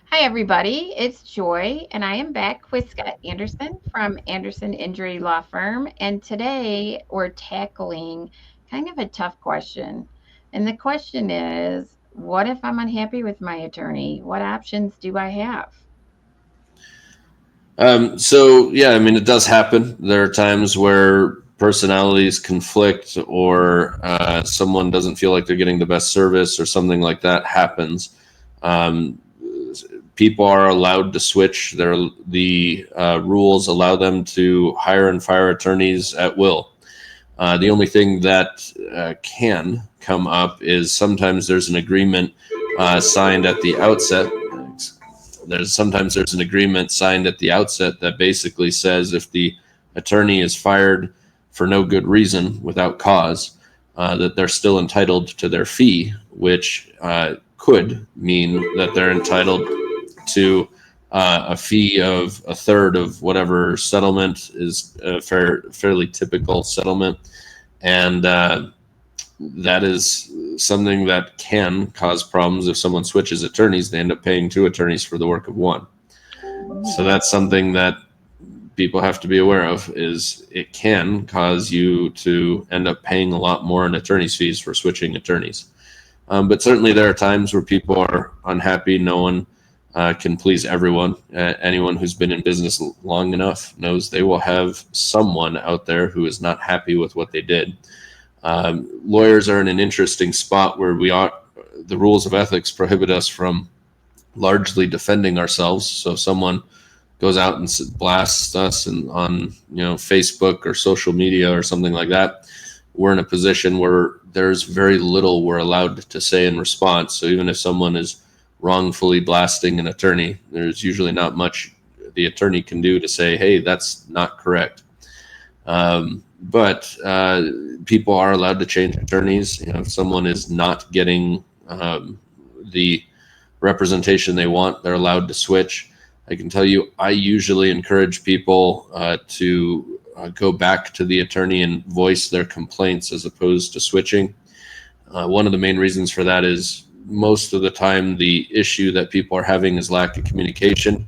Hi, everybody. It's Joy, and I am back with Scott Anderson from Anderson Injury Law Firm. And today we're tackling kind of a tough question. And the question is, what if I'm unhappy with my attorney? What options do I have? So yeah, I mean, it does happen. There are times where personalities conflict, or someone doesn't feel like they're getting the best service, or something like that happens. Um, People are allowed to switch. The rules allow them to hire and fire attorneys at will. The only thing that can come up is sometimes there's an agreement signed at the outset. There's an agreement signed at the outset that basically says if the attorney is fired for no good reason, without cause, that they're still entitled to their fee, which could mean that they're entitled to a fee of a third of whatever settlement is a fairly typical settlement. And that is something that can cause problems. If someone switches attorneys, they end up paying two attorneys for the work of one. So that's something that people have to be aware of, is it can cause you to end up paying a lot more in attorney's fees for switching attorneys. But certainly there are times where people are unhappy. No one can please everyone. Anyone who's been in business long enough knows they will have someone out there who is not happy with what they did. Lawyers are in an interesting spot where the rules of ethics prohibit us from largely defending ourselves. So if someone goes out and blasts us on Facebook or social media or something like that, we're in a position where there's very little we're allowed to say in response. So even if someone is wrongfully blasting an attorney, there's usually not much the attorney can do to say, hey, that's not correct. But people are allowed to change attorneys. If someone is not getting the representation they want, they're allowed to switch. I can tell you, I usually encourage people to go back to the attorney and voice their complaints as opposed to switching. One of the main reasons for that is most of the time the issue that people are having is lack of communication.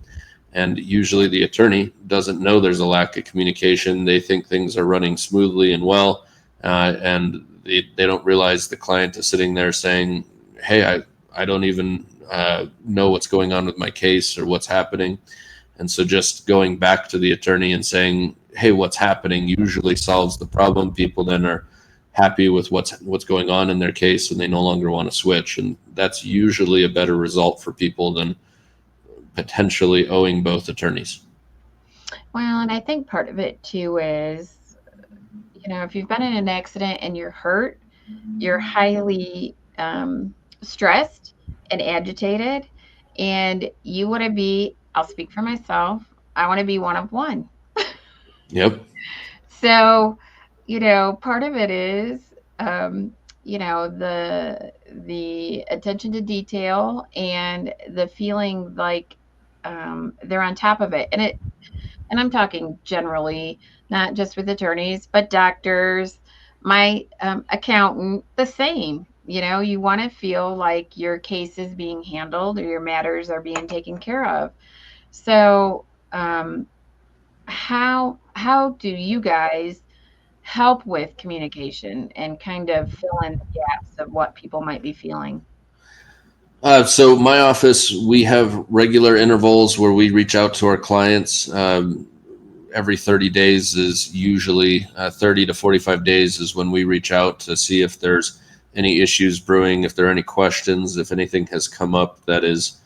And usually the attorney doesn't know there's a lack of communication. They think things are running smoothly and well, and they don't realize the client is sitting there saying, hey, I don't even know what's going on with my case or what's happening. And so just going back to the attorney and saying, hey, what's happening, usually solves the problem. People then are happy with what's going on in their case, and they no longer want to switch. And that's usually a better result for people than potentially owing both attorneys. Well, and I think part of it too is, if you've been in an accident and you're hurt, you're highly stressed and agitated, and you want to be, I'll speak for myself, I want to be one of one. Yep. So, part of it is, the attention to detail and the feeling like they're on top of it, and I'm talking generally, not just with attorneys, but doctors, my accountant, the same. You want to feel like your case is being handled or your matters are being taken care of. So, how do you guys help with communication and kind of fill in the gaps of what people might be feeling? So my office, we have regular intervals where we reach out to our clients. Every 30 days is usually 30 to 45 days is when we reach out to see if there's any issues brewing, if there are any questions, if anything has come up that is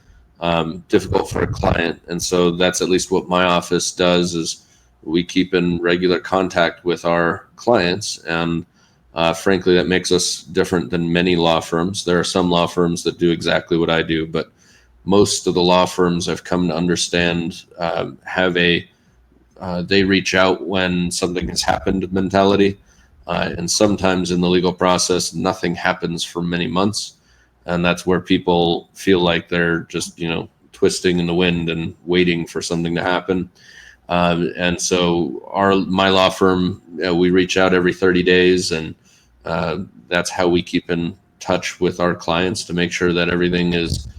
difficult for a client. And so that's at least what my office does, is we keep in regular contact with our clients. And frankly, that makes us different than many law firms. There are some law firms that do exactly what I do, but most of the law firms I've come to understand they reach out when something has happened mentality. And sometimes in the legal process, nothing happens for many months. And that's where people feel like they're just, twisting in the wind and waiting for something to happen. And so my law firm, we reach out every 30 days, and that's how we keep in touch with our clients to make sure that everything is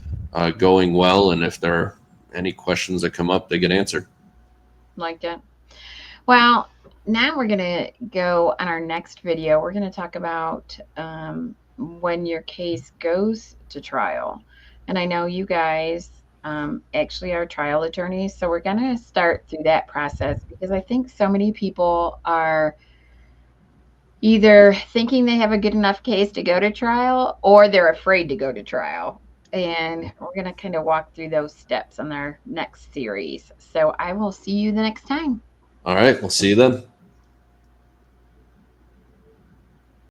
going well, and if there are any questions that come up, they get answered. Like that. Well, now we're going to go on our next video. We're going to talk about when your case goes to trial. And I know you guys actually are trial attorneys, so we're going to start through that process because I think so many people are either thinking they have a good enough case to go to trial or they're afraid to go to trial. And we're going to kind of walk through those steps on our next series. So I will see you the next time. All right, we'll see you then.